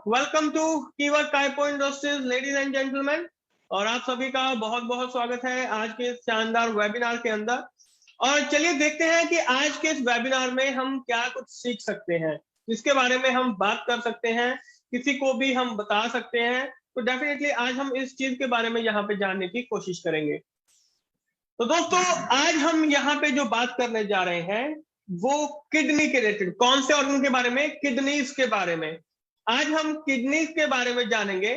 Welcome to keyword typo industries ladies and gentleman. और आप सभी का बहुत बहुत स्वागत है आज के शानदार वेबिनार के अंदर। और चलिए देखते हैं कि आज के इस वेबिनार में हम क्या कुछ सीख सकते हैं, इसके बारे में हम बात कर सकते हैं, किसी को भी हम बता सकते हैं। तो डेफिनेटली आज हम इस चीज के बारे में यहाँ पे जानने की कोशिश करेंगे। तो दोस्तों आज हम यहाँ पे जो बात करने जा रहे हैं वो किडनी के रिलेटेड, कौन से ऑर्गन के बारे में, किडनीज के बारे में। आज हम किडनी के बारे में जानेंगे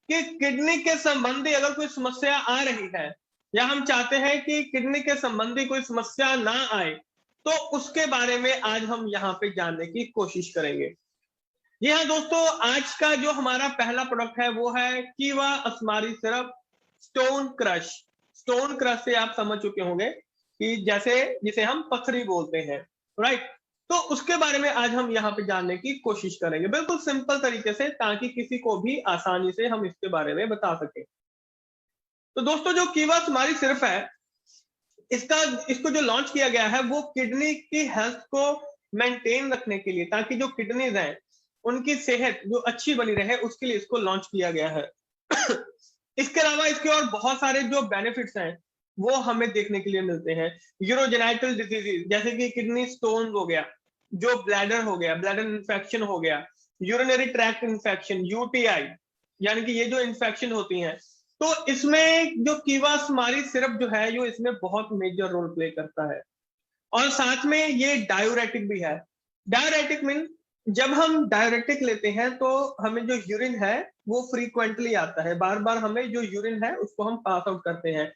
कि किडनी के संबंधी अगर कोई समस्या आ रही है या हम चाहते हैं कि किडनी के संबंधी कोई समस्या ना आए, तो उसके बारे में आज हम यहाँ पे जानने की कोशिश करेंगे। जी हाँ दोस्तों, आज का जो हमारा पहला प्रोडक्ट है वो है कीवा अस्मारी syrup stone crush. Stone crush से आप समझ चुके होंगे कि जैसे जिसे हम पथरी बोलते हैं, राइट। तो उसके बारे में आज हम यहाँ पे जानने की कोशिश करेंगे बिल्कुल सिंपल तरीके से, ताकि किसी को भी आसानी से हम इसके बारे में बता सके। तो दोस्तों जो कीवा अस्मारी सिरप है, इसको जो लॉन्च किया गया है वो किडनी की हेल्थ को मेंटेन रखने के लिए, ताकि जो किडनीज हैं उनकी सेहत जो अच्छी बनी रहे, उसके लिए इसको लॉन्च किया गया है। इसके अलावा इसके और बहुत सारे जो बेनिफिट्स हैं वो हमें देखने के लिए मिलते हैं। यूरोजेनाइटल डिजीजेज जैसे कि किडनी स्टोन हो गया, जो ब्लैडर हो गया, ब्लैडर इन्फेक्शन हो गया, यूरिनरी ट्रैक्ट इन्फेक्शन, यूटीआई, यानी कि ये जो इन्फेक्शन होती हैं, तो इसमें जो कीवा अस्मारी सिरप जो है ये इसमें बहुत मेजर रोल प्ले करता है। और साथ में ये डायूरेटिक भी है। डायूरेटिक मीन जब हम डायरेटिक लेते हैं तो हमें जो यूरिन है वो फ्रीक्वेंटली आता है, बार बार हमें जो यूरिन है उसको हम पास आउट करते हैं,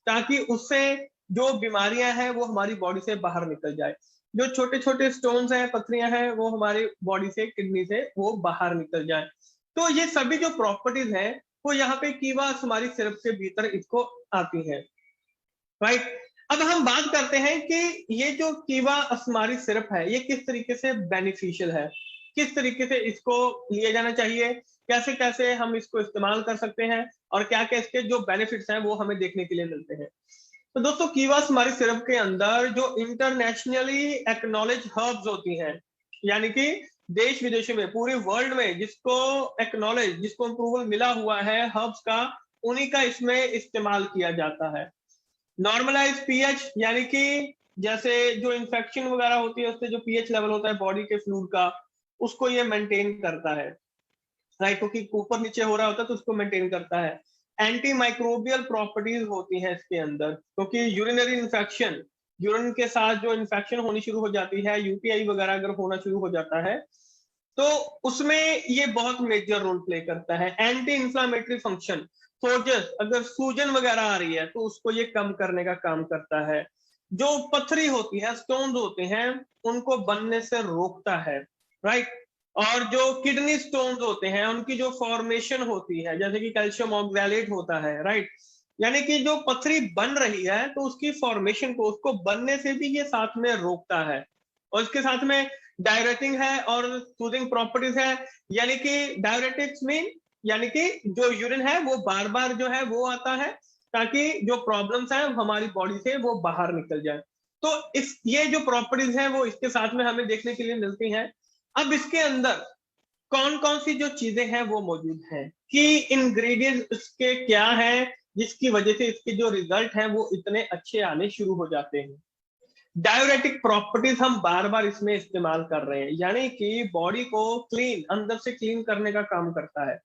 ताकि उससे जो बीमारियां हैं वो हमारी बॉडी से बाहर निकल जाए। जो छोटे छोटे स्टोन्स हैं, पथरियां हैं, वो हमारी बॉडी से, किडनी से वो बाहर निकल जाए। तो ये सभी जो प्रॉपर्टीज हैं वो यहाँ पे कीवा अस्मारी सिरप के भीतर इसको आती है, राइट। अब हम बात करते हैं कि ये जो कीवा अस्मारी सिरप है ये किस तरीके से बेनिफिशियल है, किस तरीके से इसको लिया जाना चाहिए, कैसे कैसे हम इसको इस्तेमाल कर सकते हैं, और क्या क्या इसके जो बेनिफिट्स हैं वो हमें देखने के लिए मिलते हैं। तो दोस्तों कीवा अस्मारी सिरप के अंदर जो इंटरनेशनली एक्नॉलेज हर्ब्स होती हैं, यानी कि देश विदेशों में, पूरे वर्ल्ड में जिसको एक्नॉलेज, जिसको अप्रूवल मिला हुआ है हर्ब्स का, उन्हीं का इसमें इस्तेमाल किया जाता है। नॉर्मलाइज पीएच, यानी कि जैसे जो इन्फेक्शन वगैरह होती है उससे जो पीएच लेवल होता है बॉडी के फ्लूइड का, उसको ये मेंटेन करता है, राइट, क्योंकि ऊपर नीचे हो रहा होता है तो उसको मेंटेन करता है। एंटी माइक्रोबियल प्रॉपर्टीज होती हैं इसके अंदर, क्योंकि यूरिनरी इन्फेक्शन, यूरिन के साथ जो इन्फेक्शन होनी शुरू हो जाती है, यूटीआई वगैरह अगर होना शुरू हो जाता है तो उसमें ये बहुत मेजर रोल प्ले करता है। एंटी इंफ्लामेटरी फंक्शन, सोजस, अगर सूजन वगैरह आ रही है तो उसको ये कम करने का काम करता है। जो पथरी होती है, स्टोन्स होते हैं, उनको बनने से रोकता है, राइट। और जो किडनी स्टोन्स होते हैं उनकी जो फॉर्मेशन होती है, जैसे कि कैल्शियम ऑक्सैलेट होता है, राइट, यानी कि जो पथरी बन रही है तो उसकी फॉर्मेशन को, उसको बनने से भी ये साथ में रोकता है। और इसके साथ में डायरेटिंग है और सूदिंग प्रॉपर्टीज है, यानी कि डायरेटिक्स मीन यानी कि जो यूरिन है वो बार बार जो है वो आता है, ताकि जो प्रॉब्लम्स हैं हमारी बॉडी से वो बाहर निकल जाए। तो ये जो प्रॉपर्टीज हैं वो इसके साथ में हमें देखने के लिए मिलती हैं। अब इसके अंदर कौन कौन सी जो चीजें हैं वो मौजूद हैं, कि इंग्रेडिएंट्स इसके क्या हैं जिसकी वजह से इसके जो रिजल्ट हैं वो इतने अच्छे आने शुरू हो जाते हैं। डायूरेटिक प्रॉपर्टीज हम बार बार इसमें इस्तेमाल कर रहे हैं, यानी कि बॉडी को क्लीन, अंदर से क्लीन करने का काम करता है।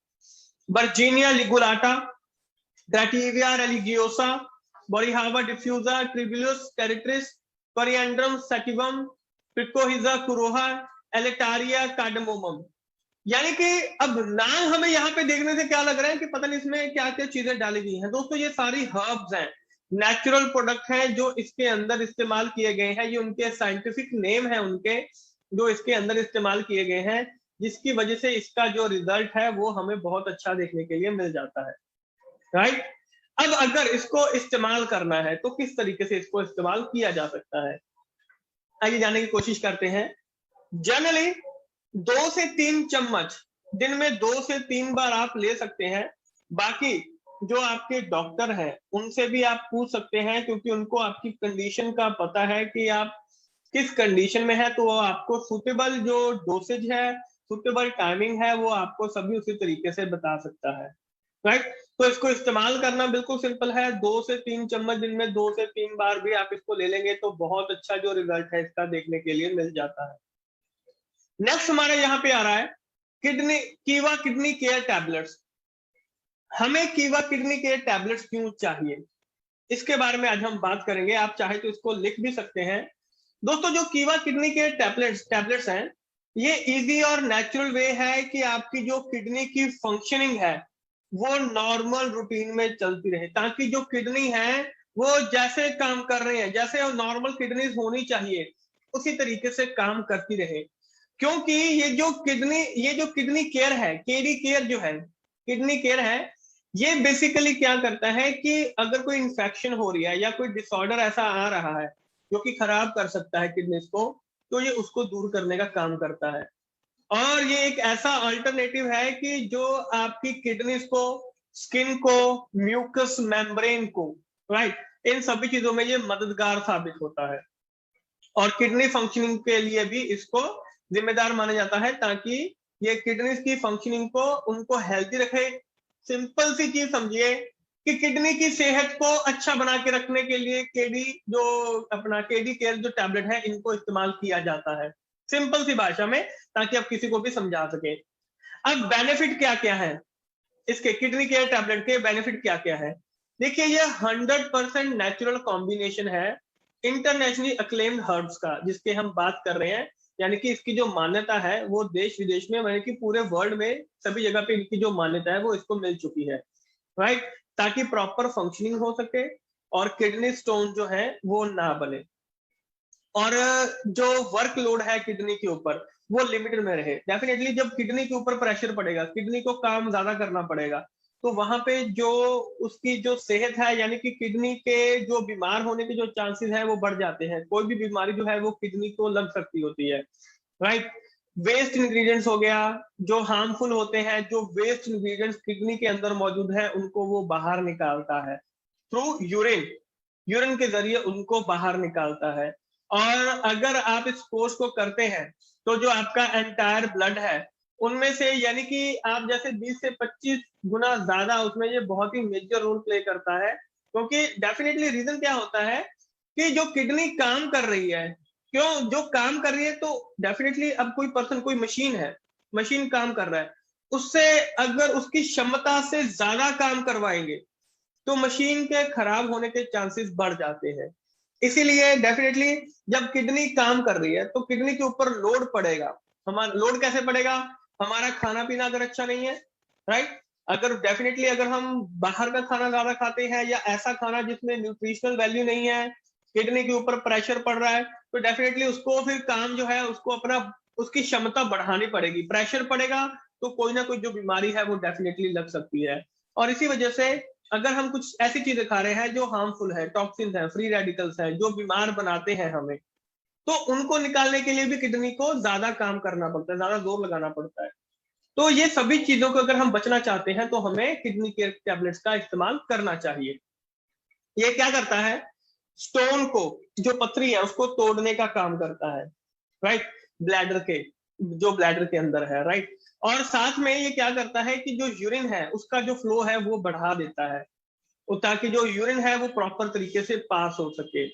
Bergenia ligulata, Crataeva religiosa, Boerhavia diffusa, Tribulus terrestris, Coriandrum sativum, Picrorhiza kurroa, Elettaria cardamomum. यानी कि अब नाम हमें यहाँ पे देखने से क्या लग रहा है कि पता नहीं इसमें क्या क्या चीजें डाली गई हैं। दोस्तों ये सारी हर्ब्स हैं, नेचुरल प्रोडक्ट हैं जो इसके अंदर इस्तेमाल किए गए हैं। ये उनके साइंटिफिक नेम है उनके, जो इसके अंदर इस्तेमाल किए गए हैं, जिसकी वजह से इसका जो रिजल्ट है वो हमें बहुत अच्छा देखने के लिए मिल जाता है, राइट। अब अगर इसको इस्तेमाल करना है तो किस तरीके से इसको इस्तेमाल किया जा सकता है, आइए जानने की कोशिश करते हैं। जनरली 2 से 3 चम्मच दिन में 2 से 3 बार आप ले सकते हैं। बाकी जो आपके डॉक्टर हैं उनसे भी आप पूछ सकते हैं, क्योंकि उनको आपकी कंडीशन का पता है कि आप किस कंडीशन में है, तो वो आपको सुटेबल जो डोसेज है सुटेबल टाइमिंग है वो आपको सभी उसी तरीके से बता सकता है, राइट। तो इसको इस्तेमाल करना बिल्कुल सिंपल है, 2 से 3 चम्मच दिन में 2 से 3 बार भी आप इसको ले लेंगे तो बहुत अच्छा जो रिजल्ट है इसका देखने के लिए मिल जाता है। नेक्स्ट हमारा यहाँ पे आ रहा है कीवा किडनी केयर टैबलेट्स। हमें कीवा किडनी केयर टैबलेट्स क्यों चाहिए, इसके बारे में आज हम बात करेंगे। आप चाहे तो इसको लिख भी सकते हैं। दोस्तों, जो कीवा किडनी केयर टैबलेट्स हैं, ये इजी और नेचुरल वे है कि आपकी जो किडनी की फंक्शनिंग है वो नॉर्मल रूटीन में चलती रहे, ताकि जो किडनी है वो जैसे काम कर रहे हैं, जैसे नॉर्मल किडनीज होनी चाहिए उसी तरीके से काम करती रहे। क्योंकि ये जो किडनी केयर है, किडनी केयर है, ये बेसिकली क्या करता है कि अगर कोई इंफेक्शन हो रही है या कोई डिसऑर्डर ऐसा आ रहा है जो कि खराब कर सकता है किडनीज को, तो ये उसको दूर करने का काम करता है। और ये एक ऐसा अल्टरनेटिव है कि जो आपकी किडनीज को, स्किन को, म्यूकस मेम्ब्रेन को, राइट, इन सभी चीजों में ये मददगार साबित होता है। और किडनी फंक्शनिंग के लिए भी इसको जिम्मेदार माना जाता है, ताकि ये किडनीज की फंक्शनिंग को उनको हेल्थी रखे। सिंपल सी चीज समझिए कि किडनी की सेहत को अच्छा बना के रखने के लिए केडी केयर जो टैबलेट है इनको इस्तेमाल किया जाता है, सिंपल सी भाषा में, ताकि आप किसी को भी समझा सके। अब बेनिफिट क्या क्या है इसके, किडनी केयर टैबलेट के बेनिफिट क्या क्या है? देखिए, ये 100% नेचुरल कॉम्बिनेशन है इंटरनेशनली अक्लेम्ड हर्ब्स का, जिसके हम बात कर रहे हैं। यानी कि इसकी जो मान्यता है वो देश विदेश में, यानी कि पूरे वर्ल्ड में सभी जगह पे इनकी जो मान्यता है वो इसको मिल चुकी है, राइट, ताकि प्रॉपर फंक्शनिंग हो सके और किडनी स्टोन जो है वो ना बने, और जो वर्कलोड है किडनी के ऊपर वो लिमिटेड में रहे। डेफिनेटली जब किडनी के ऊपर प्रेशर पड़ेगा, किडनी को काम ज्यादा करना पड़ेगा, तो वहां पे जो उसकी जो सेहत है, यानी कि किडनी के जो बीमार होने के जो चांसेस है वो बढ़ जाते हैं। कोई भी बीमारी जो है वो किडनी को लग सकती होती है, राइट। वेस्ट इंग्रेडिएंट्स हो गया, जो हार्मफुल होते हैं, जो वेस्ट इंग्रेडिएंट्स किडनी के अंदर मौजूद है उनको वो बाहर निकालता है थ्रू यूरिन के जरिए उनको बाहर निकालता है। और अगर आप इस कोर्स को करते हैं तो जो आपका एंटायर ब्लड है उनमें से, यानी कि आप जैसे 20 से 25 गुना ज्यादा, उसमें ये बहुत ही मेजर रोल प्ले करता है। क्योंकि डेफिनेटली रीजन क्या होता है कि जो किडनी काम कर रही है, जो काम कर रही है, तो डेफिनेटली अब कोई पर्सन, कोई मशीन है, मशीन काम कर रहा है, उससे अगर उसकी क्षमता से ज्यादा काम करवाएंगे तो मशीन के खराब होने के चांसेस बढ़ जाते हैं। इसीलिए डेफिनेटली जब किडनी काम कर रही है तो किडनी के ऊपर लोड पड़ेगा। हमारा लोड कैसे पड़ेगा? हमारा खाना पीना अगर अच्छा नहीं है, राइट, अगर हम बाहर का खाना ज्यादा खाते हैं या ऐसा खाना जिसमें न्यूट्रिशनल वैल्यू नहीं है, किडनी के ऊपर प्रेशर पड़ रहा है, तो डेफिनेटली उसको फिर काम जो है उसको उसकी क्षमता बढ़ानी पड़ेगी। प्रेशर पड़ेगा तो कोई ना कोई जो बीमारी है वो डेफिनेटली लग सकती है। और इसी वजह से अगर हम कुछ ऐसी चीजें खा रहे हैं जो हार्मफुल है, टॉक्सिन है, फ्री रेडिकल्स है, जो बीमार बनाते हैं हमें, तो उनको निकालने के लिए भी किडनी को ज्यादा काम करना पड़ता है, ज्यादा जोर लगाना पड़ता है। तो ये सभी चीजों को अगर हम बचना चाहते हैं तो हमें किडनी केयर टैबलेट्स का इस्तेमाल करना चाहिए। ये क्या करता है? स्टोन को, जो पथरी है उसको तोड़ने का काम करता है, राइट, ब्लैडर के अंदर है, राइट। और साथ में ये क्या करता है कि जो यूरिन है उसका जो फ्लो है वो बढ़ा देता है, ताकि जो यूरिन है वो प्रॉपर तरीके से पास हो सके,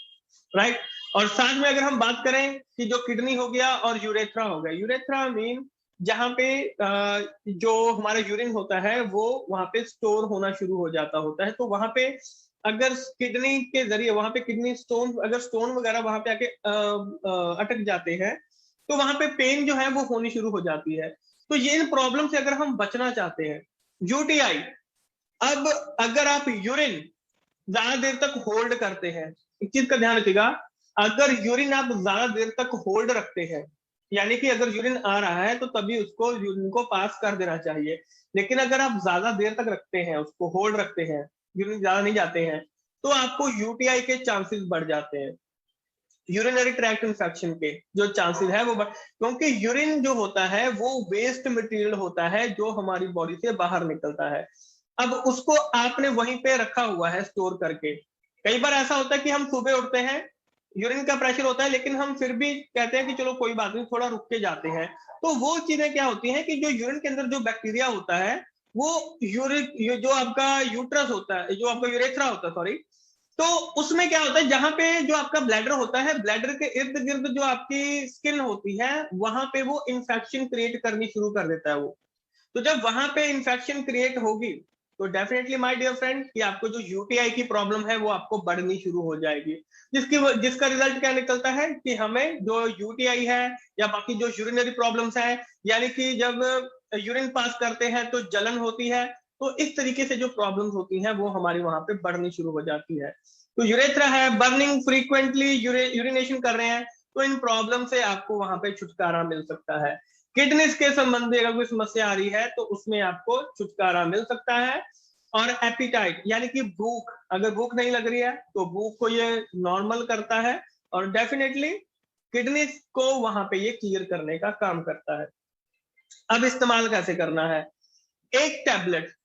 राइट। और साथ में अगर हम बात करें कि जो किडनी हो गया और यूरेथ्रा हो गया, यूरेथ्रा मीन जहां पे जो हमारा यूरिन होता है वो वहां पे स्टोर होना शुरू हो जाता होता है, तो वहां पे अगर किडनी के जरिए वहां पे किडनी स्टोन, अगर स्टोन वगैरह वहां पे आके अटक जाते हैं तो वहां पे पेन जो है वो होनी शुरू हो जाती है। तो ये इन प्रॉब्लम से अगर हम बचना चाहते हैं, यूटीआई, अब अगर आप यूरिन ज्यादा देर तक होल्ड करते हैं, एक चीज का ध्यान रखिएगा, अगर यूरिन आप ज्यादा देर तक होल्ड रखते हैं, यानी कि अगर यूरिन आ रहा है तो तभी उसको यूरिन को पास कर देना चाहिए। लेकिन अगर आप ज्यादा देर तक रखते हैं, उसको होल्ड रखते हैं, यूरिन ज्यादा नहीं जाते हैं, तो आपको यूटीआई के चांसेस बढ़ जाते हैं, यूरिनरी ट्रैक्ट इंफेक्शन के जो चांसेस है वो क्योंकि यूरिन जो होता है वो वेस्ट मटेरियल होता है जो हमारी बॉडी से बाहर निकलता है। अब उसको आपने वहीं पे रखा हुआ है स्टोर करके। कई बार ऐसा होता है कि हम सुबह उठते हैं यूरिन का प्रेशर होता है, लेकिन हम फिर भी कहते हैं कि चलो कोई बात नहीं, थोड़ा रुक के जाते हैं। तो वो चीजें क्या होती हैं कि जो यूरिन के अंदर जो बैक्टीरिया होता है वो जो आपका यूट्रस होता है, जो आपका यूरेथ्रा होता है, सॉरी, तो उसमें क्या होता है, जहां पे जो आपका ब्लैडर होता है, ब्लैडर के इर्द गिर्द जो आपकी स्किन होती है, वहां पे वो इंफेक्शन क्रिएट करनी शुरू कर देता है वो। तो जब वहां पे इंफेक्शन क्रिएट होगी तो डेफिनेटली माय डियर फ्रेंड कि आपको जो यूटीआई की प्रॉब्लम है वो आपको बढ़नी शुरू हो जाएगी, जिसका रिजल्ट क्या निकलता है कि हमें जो यूटीआई है या बाकी जो यूरिनरी प्रॉब्लम्स है, यानी कि जब यूरिन पास करते हैं तो जलन होती है, तो इस तरीके से जो प्रॉब्लम्स होती हैं वो हमारी वहां पे बढ़नी शुरू हो जाती है। तो यूरेथ्रा है, बर्निंग, फ्रीक्वेंटली यूरिनेशन कर रहे हैं, तो इन प्रॉब्लम से आपको वहां पे छुटकारा मिल सकता है। किडनीज के संबंधी अगर कोई समस्या आ रही है तो उसमें आपको छुटकारा मिल सकता है। और एपिटाइट यानी कि भूख, अगर भूख नहीं लग रही है तो भूख को ये नॉर्मल करता है, और डेफिनेटली किडनीज को वहां पे ये क्लियर करने का काम करता है। अब इस्तेमाल कैसे करना है? एक टैबलेट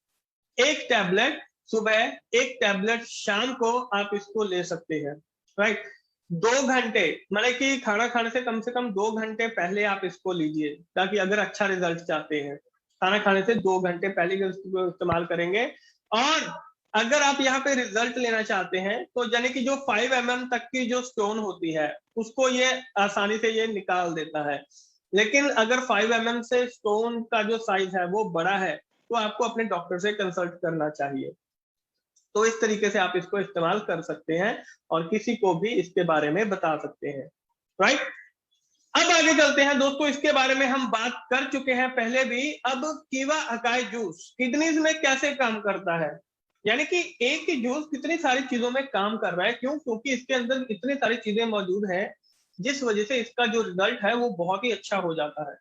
सुबह, एक टैबलेट शाम को आप इसको ले सकते हैं, राइट। 2 घंटे, मतलब कि खाना खाने से कम 2 घंटे पहले आप इसको लीजिए, ताकि अगर अच्छा रिजल्ट चाहते हैं, खाना खाने से 2 घंटे पहले इसको इस्तेमाल करेंगे। और अगर आप यहाँ पे रिजल्ट लेना चाहते हैं तो यानी कि जो 5 mm तक की जो स्टोन होती है उसको ये आसानी से ये निकाल देता है। लेकिन अगर 5 mm से स्टोन का जो साइज है वो बड़ा है तो आपको अपने डॉक्टर से कंसल्ट करना चाहिए। तो इस तरीके से आप इसको इस्तेमाल कर सकते हैं और किसी को भी इसके बारे में बता सकते हैं, राइट। अब आगे चलते हैं दोस्तों, इसके बारे में हम बात कर चुके हैं पहले भी। अब कीवा अकाई जूस किडनीज में कैसे काम करता है, यानी कि एक ही जूस कितनी सारी चीजों में काम कर रहा है, क्यों? क्योंकि इसके अंदर इतनी सारी चीजें मौजूद है जिस वजह से इसका जो रिजल्ट है वो बहुत ही अच्छा हो जाता है।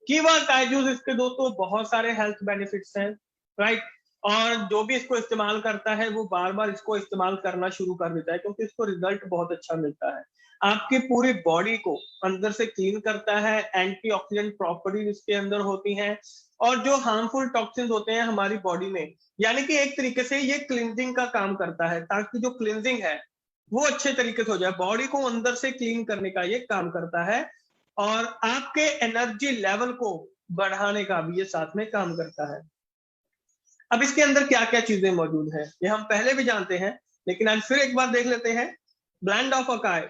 कीवा अकाई जूस, इसके दोस्तों बहुत सारे हेल्थ बेनिफिट्स हैं, राइट। और जो भी इसको इस्तेमाल करता है वो बार बार इसको इस्तेमाल करना शुरू कर देता है, क्योंकि इसको रिजल्ट बहुत अच्छा मिलता है। आपकी पूरी बॉडी को अंदर से क्लीन करता है, एंटीऑक्सीडेंट प्रॉपर्टीज इसके अंदर होती हैं, और जो हार्मफुल टॉक्सिन्स होते हैं हमारी बॉडी में, यानी कि एक तरीके से ये क्लींजिंग का काम करता है, ताकि जो क्लींजिंग है वो अच्छे तरीके से हो जाए, बॉडी को अंदर से क्लीन करने का ये काम करता है। और आपके एनर्जी लेवल को बढ़ाने का भी ये साथ में काम करता है। अब इसके अंदर क्या क्या चीजें मौजूद हैं ये हम पहले भी जानते हैं, लेकिन आज फिर एक बार देख लेते हैं। ब्लेंड ऑफ अकाई,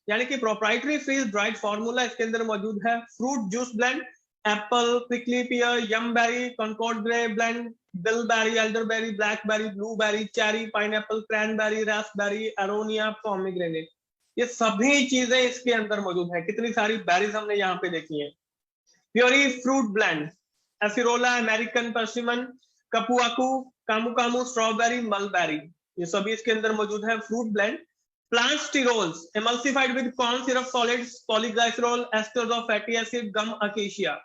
यानी कि प्रोप्राइटरी फ्रीज ड्राइड फार्मूला इसके अंदर मौजूद है। Fruit juice blend, apple, prickly pear, yumberry, Concord grape blend, bilberry, elderberry, blackberry, blueberry, cherry, pineapple, cranberry, raspberry, aronia, pomegranate, ये सभी चीजें इसके अंदर मौजूद है। कितनी सारी बेरीज हमने यहाँ पे देखी है। Puree fruit blend, acerola, American persimmon, cupuacu, camu camu, strawberry, mulberry, ये सभी इसके अंदर मौजूद है। Fruit blend, plant sterols emulsified with corn syrup solids, polyglycerol, esters of fatty acid, gum acacia.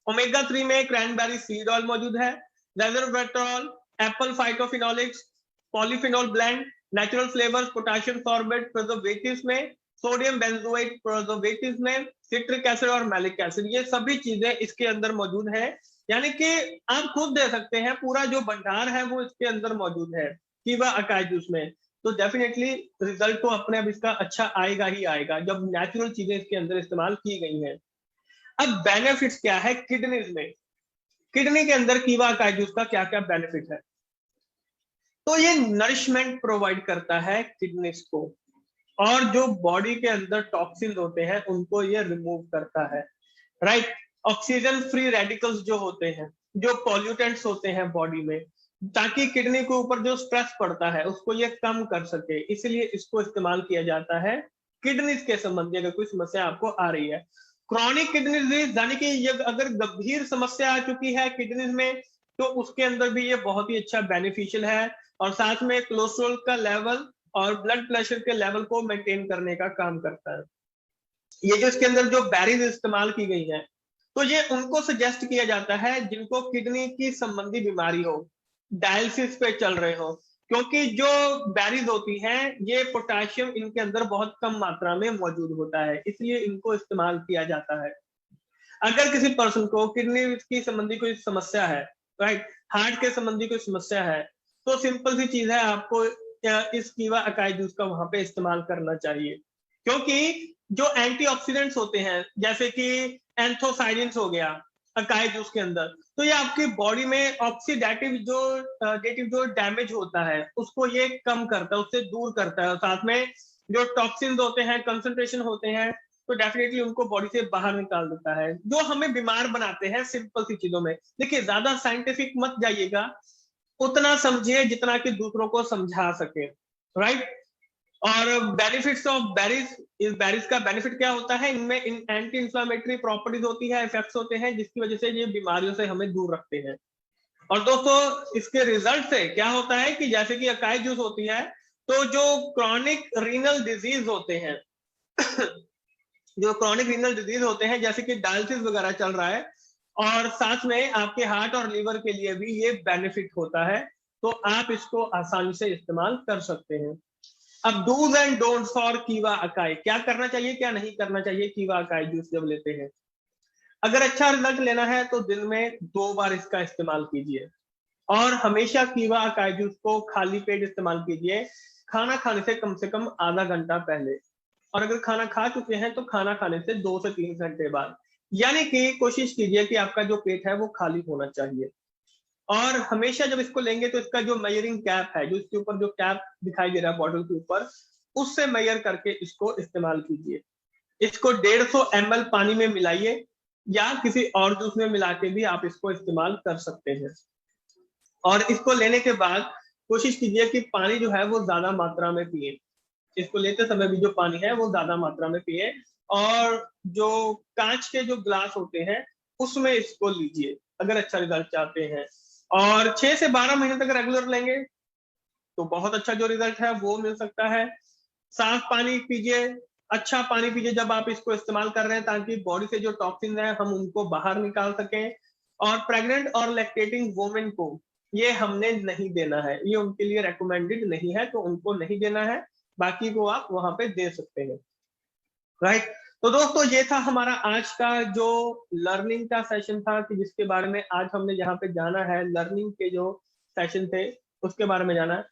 Omega 3 में क्रैनबेरी सीड ऑयल मौजूद है। Resveratrol, apple phytophenolics, polyphenol blend, natural flavours, potassium sorbate preservatives में, सोडियम बेंजोएट प्रिजर्वेटिव्स में, citric acid और malic acid, ये सभी चीजें इसके अंदर मौजूद है। यानी कि आप खुद दे सकते हैं, पूरा जो भंडार है वो इसके अंदर मौजूद है कीवा अकाई जूस में। तो डेफिनेटली रिजल्ट तो अपने अब इसका अच्छा आएगा ही आएगा जब नेचुरल चीजें इसके अंदर इस्तेमाल की गई हैं। अब बेनिफिट्स क्या है किडनीज में, किडनी के अंदर कीवा अकाई जूस का क्या क्या बेनिफिट है? तो ये नरिशमेंट प्रोवाइड करता है किडनीज को, और जो बॉडी के अंदर टॉक्सिन होते हैं उनको ये रिमूव करता है, राइट। ऑक्सीजन फ्री रेडिकल्स जो होते हैं, जो पॉल्यूटेंट्स होते हैं बॉडी में, ताकि किडनी के ऊपर जो स्ट्रेस पड़ता है उसको ये कम कर सके, इसलिए इसको इस्तेमाल किया जाता है किडनीज के संबंधी अगर कोई समस्या आपको आ रही है। क्रॉनिक किडनी डिजीज, यानी कि ये अगर गंभीर समस्या आ चुकी है किडनीज में तो उसके अंदर भी ये बहुत ही अच्छा बेनिफिशियल है। और साथ में कोलेस्ट्रॉल का लेवल और ब्लड प्रेशर के लेवल को मेंटेन करने का काम करता है। ये जो इसके अंदर जो बेरीज इस्तेमाल की गई है तो ये उनको सजेस्ट किया जाता है जिनको किडनी की संबंधी बीमारी हो, डायलिसिस पे चल रहे हो, क्योंकि जो बेरीज होती हैं ये पोटेशियम इनके अंदर बहुत कम मात्रा में मौजूद होता है, इसलिए इनको इस्तेमाल किया जाता है। अगर किसी पर्सन को किडनी की संबंधी कोई समस्या है, राइट, हार्ट के संबंधी कोई समस्या है, तो सिंपल सी चीज है, आपको इस कीवा अकाई जूस का वहां पे इस्तेमाल करना चाहिए। क्योंकि जो एंटीऑक्सीडेंट्स होते हैं जैसे कि एंथोसाइनिन्स हो गया अकाई जूस के अंदर, तो ये आपकी बॉडी में ऑक्सीडेटिव जो डैमेज होता है उसको ये कम करता है, उससे दूर करता है, और साथ में जो टॉक्सिन्स होते हैं, कंसंट्रेशन होते हैं, तो डेफिनेटली उनको बॉडी से बाहर निकाल देता है, जो हमें बीमार बनाते हैं सिंपल सी चीजों में। देखिए ज्यादा साइंटिफिक मत जाइएगा, उतना समझिए जितना कि दूसरों को समझा सके, राइट। और बेनिफिट्स ऑफ बेरीज, इस बेरीज का बेनिफिट क्या होता है, इनमें एंटी इंफ्लेमेटरी प्रॉपर्टीज होती है, इफेक्ट्स होते हैं, जिसकी वजह से ये बीमारियों से हमें दूर रखते हैं। और दोस्तों इसके रिजल्ट से क्या होता है कि जैसे कि अकाई जूस होती है, तो जो क्रॉनिक रीनल डिजीज होते हैं जो क्रॉनिक रीनल डिजीज होते हैं जैसे कि डायलिसिस वगैरह चल रहा है, और साथ में आपके हार्ट और लीवर के लिए भी ये बेनिफिट होता है, तो आप इसको आसानी से इस्तेमाल कर सकते हैं। अब डूज एंड डोंट्स फॉर कीवा अकाई, क्या करना चाहिए क्या नहीं करना चाहिए कीवा अकाई जूस जब लेते हैं। अगर अच्छा रिजल्ट लेना है तो दिन में 2 बार इसका इस्तेमाल कीजिए, और हमेशा कीवा अकाई जूस को खाली पेट इस्तेमाल कीजिए, खाना खाने से कम आधा घंटा पहले, और अगर खाना खा चुके हैं तो खाना खाने से 2 से 3 घंटे बाद, यानी कि कोशिश कीजिए कि आपका जो पेट है वो खाली होना चाहिए। और हमेशा जब इसको लेंगे तो इसका जो मेजरिंग कैप है, जो इसके ऊपर जो कैप दिखाई दे रहा है बॉटल के ऊपर, उससे मेजर करके इसको इस्तेमाल कीजिए। इसको 150 ml पानी में मिलाइए, या किसी और जूस में मिला के भी आप इसको इस्तेमाल कर सकते हैं। और इसको लेने के बाद कोशिश कीजिए कि पानी जो है वो ज्यादा मात्रा में पिए, इसको लेते समय भी जो पानी है वो ज्यादा मात्रा में पिए, और जो कांच के जो ग्लास होते हैं उसमें इसको लीजिए अगर अच्छा रिजल्ट चाहते हैं। और 6 से 12 महीने तक रेगुलर लेंगे तो बहुत अच्छा जो रिजल्ट है वो मिल सकता है। साफ पानी पीजिए, अच्छा पानी पीजिए जब आप इसको इस्तेमाल कर रहे हैं, ताकि बॉडी से जो टॉक्सिन है हम उनको बाहर निकाल सकें। और प्रेग्नेंट और लैक्टेटिंग वुमेन को ये हमने नहीं देना है, ये उनके लिए रेकमेंडेड नहीं है, तो उनको नहीं देना है, बाकी को आप वहां पे दे सकते हैं, राइट। तो दोस्तों ये था हमारा आज का जो लर्निंग का सेशन था, कि जिसके बारे में आज हमने यहाँ पे जाना है, लर्निंग के जो सेशन थे उसके बारे में जाना है।